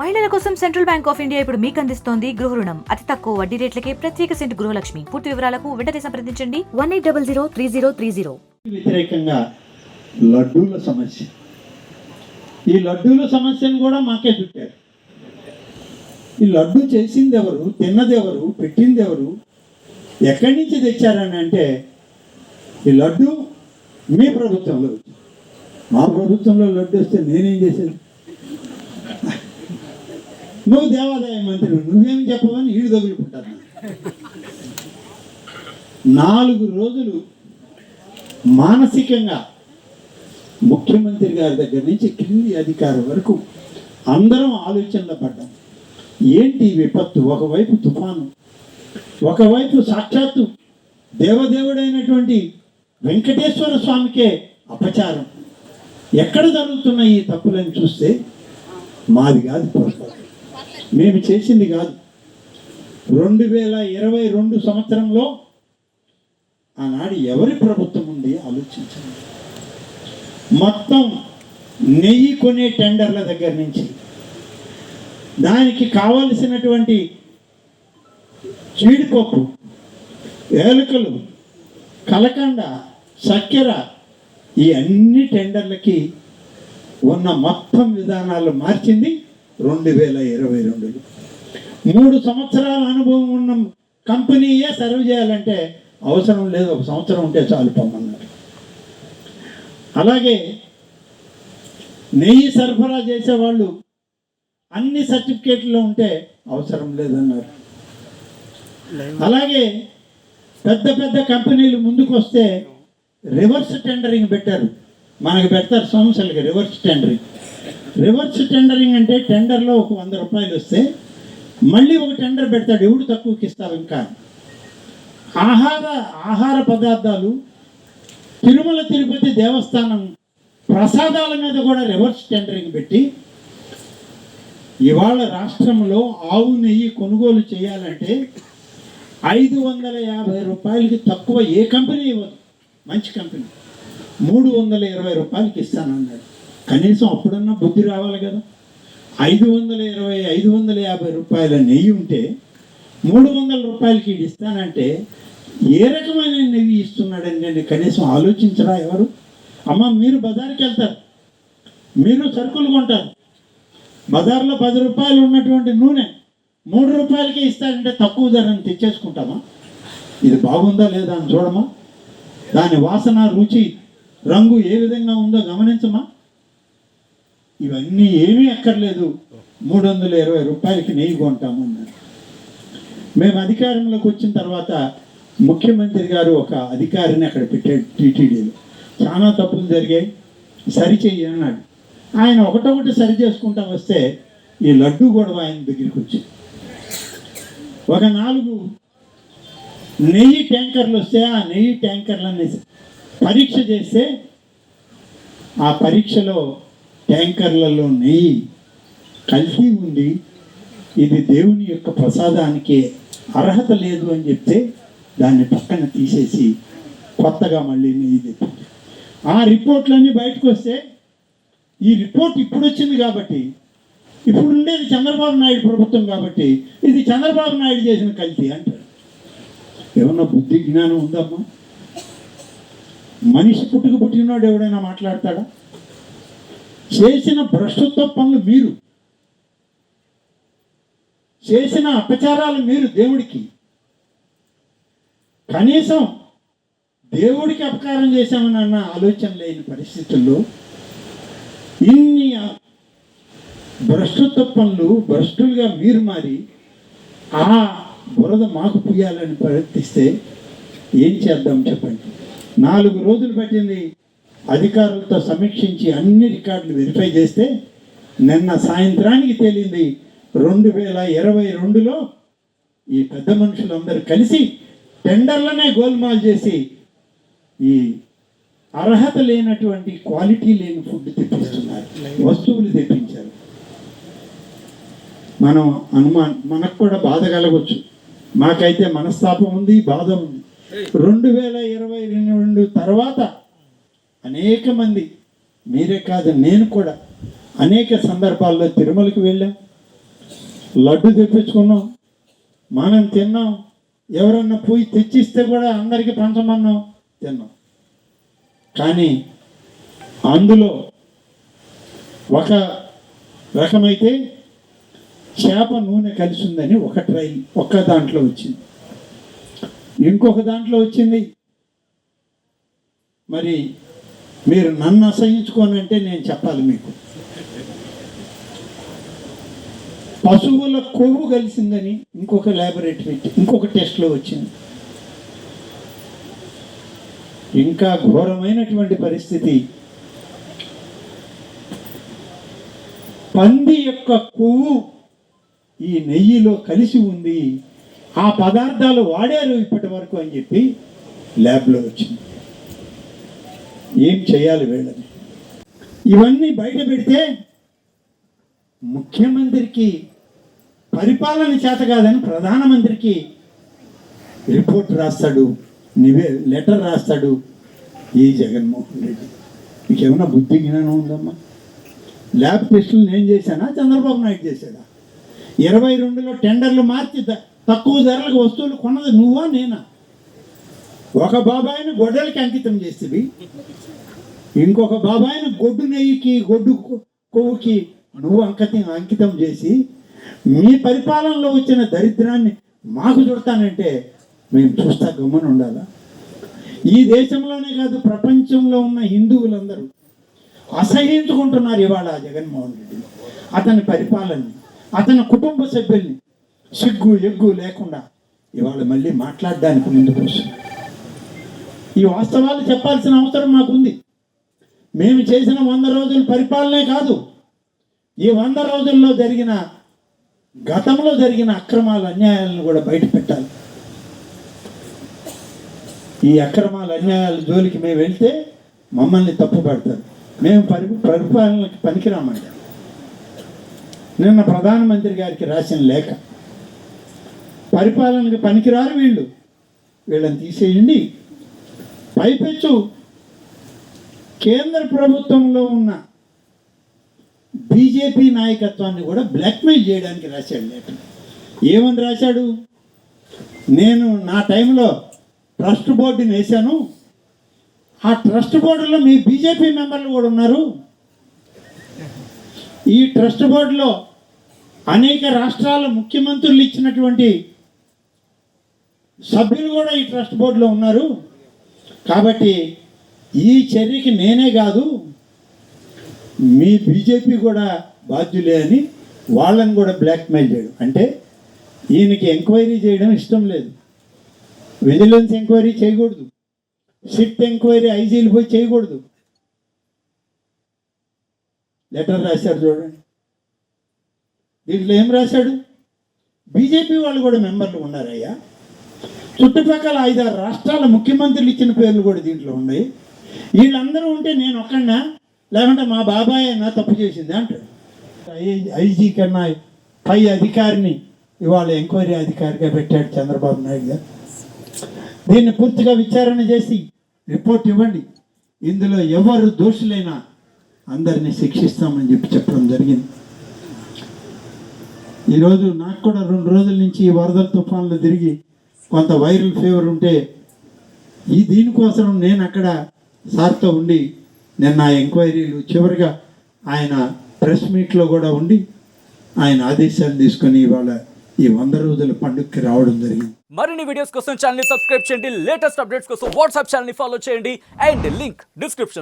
మహిళల కోసం central bank of India ఇప్పుడు మీకు అందిస్తోంది గృహ రుణం. అతి తక్కువ వడ్డీ రేట్లకే ప్రత్యేక సెంటు గృహలక్ష్మి. పూర్తి వివరాలకు వెంటనే సంప్రదించండి 18003030. వ్యతిరేకంగా లడ్డూల సమస్య, ఈ లడ్డూల సమస్యను కూడా మాకే చుట్టారు. ఈ లడ్డు చేసింది ఎవరు, తిన్నది ఎవరు, పెట్టింది ఎవరు, ఎక్కడి నుంచి తెచ్చారని అంటే ఈ లడ్డు మీ ప్రభుత్వంలో, మా ప్రభుత్వంలో లడ్డు వస్తే నేనేం చేసేది? నువ్వు దేవాదాయ మంత్రి, నువ్వేం చెప్పవని ఈడు తగులుకుంటాను. 4 రోజులు మానసికంగా ముఖ్యమంత్రి గారి దగ్గర నుంచి కింది అధికారి వరకు అందరం ఆలోచనలో పడ్డాం. ఏంటి విపత్తు? ఒకవైపు తుఫాను, ఒకవైపు సాక్షాత్తు దేవదేవుడైనటువంటి వెంకటేశ్వర స్వామికే అపచారం. ఎక్కడ జరుగుతున్న ఈ తప్పులను చూస్తే మాది కాదు పొరపాటు, మేము చేసింది కాదు. 2022 సంవత్సరంలో ఆనాడు ఎవరి ప్రభుత్వం ఉంది ఆలోచించండి. మొత్తం నెయ్యి కొనే టెండర్ల దగ్గర నుంచి దానికి కావలసినటువంటి జీడిపప్పు, ఏలకలు, కలకండ, చక్కెర, ఈ అన్ని టెండర్లకి ఉన్న మొత్తం విధానాలు మార్చింది 2022. 3 సంవత్సరాల అనుభవం ఉన్న కంపెనీయే సర్వ్ చేయాలంటే అవసరం లేదు, 1 సంవత్సరం ఉంటే చాలు పొమ్మన్నారు. అలాగే నెయ్యి సరఫరా చేసేవాళ్ళు అన్ని సర్టిఫికేట్లో ఉంటే అవసరం లేదన్నారు. అలాగే పెద్ద పెద్ద కంపెనీలు ముందుకు వస్తే రివర్స్ టెండరింగ్ పెట్టారు. మనకు పెడతారు సంస్థలకి రివర్స్ టెండరింగ్. రివర్స్ టెండరింగ్ అంటే టెండర్లో ఒక 100 రూపాయలు వస్తే మళ్ళీ ఒక టెండర్ పెడతాడు, ఎవడు తక్కువకి ఇస్తారు. ఇంకా ఆహార పదార్థాలు, తిరుమల తిరుపతి దేవస్థానం ప్రసాదాల మీద కూడా రివర్స్ టెండరింగ్ పెట్టి ఇవాళ రాష్ట్రంలో ఆవు నెయ్యి కొనుగోలు చేయాలంటే 550 రూపాయలకి తక్కువ ఏ కంపెనీ ఇవ్వదు. మంచి కంపెనీ 320 రూపాయలకి ఇస్తానన్నాడు. కనీసం అప్పుడన్నా బుద్ధి రావాలి కదా. 550 రూపాయల నెయ్యి ఉంటే 300 రూపాయలకి ఇస్తానంటే ఏ రకమైన నెయ్యి ఇస్తున్నాడని నేను కనీసం ఆలోచించరా ఎవరు? అమ్మ, మీరు బజార్కి వెళ్తారు, మీరు సరుకులు కొంటారు, బజార్లో 10 రూపాయలు ఉన్నటువంటి నూనె 3 రూపాయలకి ఇస్తాడంటే తక్కువ ధరని తెచ్చేసుకుంటామా? ఇది బాగుందా లేదా అని చూడమా? దాని వాసన, రుచి, రంగు ఏ విధంగా ఉందో గమనించమా? ఇవన్నీ ఏమీ అక్కర్లేదు, 320 రూపాయలకి నెయ్యి కొంటామన్నారు. మేము అధికారంలోకి వచ్చిన తర్వాత ముఖ్యమంత్రి గారు ఒక అధికారిని అక్కడ పెట్టాడు. టీటీడీలో చాలా తప్పులు జరిగాయి, సరిచెయ్యి అన్నాడు. ఆయన ఒకటొకటి సరి చేసుకుంటా వస్తే ఈ లడ్డు గొడవ ఆయన దగ్గరికి వచ్చింది. ఒక 4 నెయ్యి ట్యాంకర్లు వస్తే ఆ నెయ్యి ట్యాంకర్లని పరీక్ష చేస్తే ఆ పరీక్షలో ట్యాంకర్లలో నెయ్యి కల్తీ ఉంది, ఇది దేవుని యొక్క ప్రసాదానికి అర్హత లేదు అని చెప్తే దాన్ని పక్కన తీసేసి కొత్తగా మళ్ళీ నెయ్యి తెప్పింది. ఆ రిపోర్ట్లన్నీ బయటకు వస్తే ఈ రిపోర్ట్ ఇప్పుడు వచ్చింది కాబట్టి, ఇప్పుడు ఉండేది చంద్రబాబు నాయుడు ప్రభుత్వం కాబట్టి ఇది చంద్రబాబు నాయుడు చేసిన కల్తీ అంటారు. ఏమన్నా బుద్ధి జ్ఞానం ఉందమ్మా? మనిషి పుట్టినవాడు ఎవడైనా మాట్లాడతాడా? చేసిన భ్రష్టత్వ పనులు మీరు, చేసిన అపచారాలు మీరు దేవుడికి, కనీసం దేవుడికి అపకారం చేశామని అన్న ఆలోచన లేని పరిస్థితుల్లో ఇన్ని భ్రష్టత్వ పనులు, భ్రష్టులుగా మీరు మారి ఆ బురద మాకు పుయ్యాలని ప్రయత్నిస్తే ఏం చేద్దాం చెప్పండి. 4 రోజులు పట్టింది అధికారులతో సమీక్షించి అన్ని రికార్డులు వెరిఫై చేస్తే నిన్న సాయంత్రానికి తేలింది 2022లో ఈ పెద్ద మనుషులందరూ కలిసి టెండర్లనే గోల్మాల్ చేసి ఈ అర్హత లేనటువంటి, క్వాలిటీ లేని ఫుడ్ తెప్పిస్తున్నారు, వస్తువులు తెప్పించారు. మనకు కూడా బాధ కలగవచ్చు. మాకైతే మనస్తాపం ఉంది, బాధ ఉంది. 2022 తర్వాత అనేక మంది, మీరే కాదు నేను కూడా అనేక సందర్భాల్లో తిరుమలకి వెళ్ళాం, లడ్డు తెప్పించుకున్నాం, మనం తిన్నాం, ఎవరన్నా పోయి తెచ్చిస్తే కూడా అందరికీ పంచమన్నాం, తిన్నాం. కానీ అందులో ఒక రకమైతే చేప నూనె కలిసి ఉందని ఒక దాంట్లో వచ్చింది, ఇంకొక దాంట్లో వచ్చింది. మరి మీరు నన్ను అసహించుకోనంటే నేను చెప్పాలి మీకు, పశువుల కొవ్వు కలిసిందని ఇంకొక ల్యాబొరేటరీ ఇంకొక టెస్ట్లో వచ్చింది. ఇంకా ఘోరమైనటువంటి పరిస్థితి, పంది యొక్క కొవ్వు ఈ నెయ్యిలో కలిసి ఉంది, ఆ పదార్థాలు వాడారు ఇప్పటి వరకు అని చెప్పి ల్యాబ్లో వచ్చింది. ఏం చేయాలి వీళ్ళని? ఇవన్నీ బయట పెడితే ముఖ్యమంత్రికి పరిపాలన చేత కాదని ప్రధానమంత్రికి రిపోర్ట్ రాస్తాడు, లెటర్ రాస్తాడు ఈ జగన్మోహన్ రెడ్డి. మీకు ఏమైనా బుద్ధి జ్ఞానం ఉందమ్మా? ల్యాబ్ టెస్టులు నేను చేశానా, చంద్రబాబు నాయుడు చేశాడా? 22లో టెండర్లు మార్చి తక్కువ ధరలకు వస్తువులు కొన్నది నువ్వా నేనా? ఒక బాబాయిని గొడ్డలకి అంకితం చేసేవి, ఇంకొక బాబాయిని గొడ్డు నెయ్యికి గొడ్డు కొవ్వుకి నువ్వు అంకితం చేసి మీ పరిపాలనలో వచ్చిన దరిద్రాన్ని మాకు చుడతానంటే మేము చూస్తా గమ్మని ఉండాలా? ఈ దేశంలోనే కాదు ప్రపంచంలో ఉన్న హిందువులందరూ అసహించుకుంటున్నారు ఇవాళ జగన్మోహన్ రెడ్డి, అతని పరిపాలనని, అతని కుటుంబ సభ్యుల్ని. సిగ్గు ఎగ్గు లేకుండా ఇవాళ మళ్ళీ మాట్లాడడానికి ముందుకు వస్తుంది. ఈ వాస్తవాలు చెప్పాల్సిన అవసరం మాకుంది. మేము చేసిన 100 రోజుల పరిపాలనే కాదు, ఈ 100 రోజుల్లో గతంలో జరిగిన అక్రమాలు అన్యాయాలను కూడా బయట పెట్టాలి. ఈ అక్రమాలు అన్యాయాల జోలికి మేము వెళ్తే మమ్మల్ని తప్పు పడతారు, మేము పరిపాలనకి పనికిరామంట. నిన్న ప్రధానమంత్రి గారికి రాసిన లేఖ, పరిపాలనకి పనికిరారు వీళ్ళని తీసేయండి. పైపెచ్చు కేంద్ర ప్రభుత్వంలో ఉన్న బీజేపీ నాయకత్వాన్ని కూడా బ్లాక్మెయిల్ చేయడానికి రాశాడు లేఖ. ఏమని రాశాడు? నేను నా టైంలో ట్రస్ట్ బోర్డుని వేశాను, ఆ ట్రస్ట్ బోర్డులో మీ బీజేపీ మెంబర్లు కూడా ఉన్నారు, ఈ ట్రస్ట్ బోర్డులో అనేక రాష్ట్రాల ముఖ్యమంత్రులు ఇచ్చినటువంటి సభ్యులు కూడా ఈ ట్రస్ట్ బోర్డులో ఉన్నారు, కాబట్టి ఈ చర్యకి నేనే కాదు మీ బీజేపీ కూడా బాధ్యులే అని వాళ్ళని కూడా బ్లాక్మెయిల్ చేయడం. అంటే ఈయనకి ఎంక్వైరీ చేయడం ఇష్టం లేదు, విజిలెన్స్ ఎంక్వైరీ చేయకూడదు, సిట్ ఎంక్వైరీ ఐజీలు పోయి చేయకూడదు. లెటర్ రాశారు చూడండి, దీంట్లో ఏం రాశాడు? బీజేపీ వాళ్ళు కూడా మెంబర్లు ఉన్నారయ్యా, చుట్టుపక్కల 5-6 రాష్ట్రాల ముఖ్యమంత్రులు ఇచ్చిన పేర్లు కూడా దీంట్లో ఉన్నాయి, వీళ్ళందరూ ఉంటే నేను ఒక్కడినా, లేకుంటే మా బాబాయ్ అన్న తప్పు చేసింది అంటాడు. ఐజీ కన్నా పై అధికారిని ఇవాళ ఎంక్వైరీ అధికారిగా పెట్టాడు చంద్రబాబు నాయుడు గారు. దీన్ని పూర్తిగా విచారణ చేసి రిపోర్ట్ ఇవ్వండి, ఇందులో ఎవరు దోషులైనా అందరినీ శిక్షిస్తామని చెప్పడం జరిగింది. ఈరోజు నాకు కూడా 2 రోజుల నుంచి ఈ వరదల తుఫాన్లు తిరిగి కొంత వైరల్ ఫీవర్ ఉంటే దీనికోసం నేను అక్కడ సార్తో ఉండి నిన్న ఎంక్వైరీలు చివరిగా ఆయన ప్రెస్ మీట్లో కూడా ఉండి ఆయన ఆదేశాలు తీసుకొని ఇవాళ ఈ 100 రోజుల పండుగకి రావడం జరిగింది. మరిన్ని వీడియోస్ కోసం ఛానల్ ని సబ్స్క్రైబ్ చేయండి, లేటెస్ట్ అప్డేట్స్ కోసం వాట్సాప్ ఛానల్ ని ఫాలో చేయండి అండ్ లింక్ డిస్క్రిప్షన్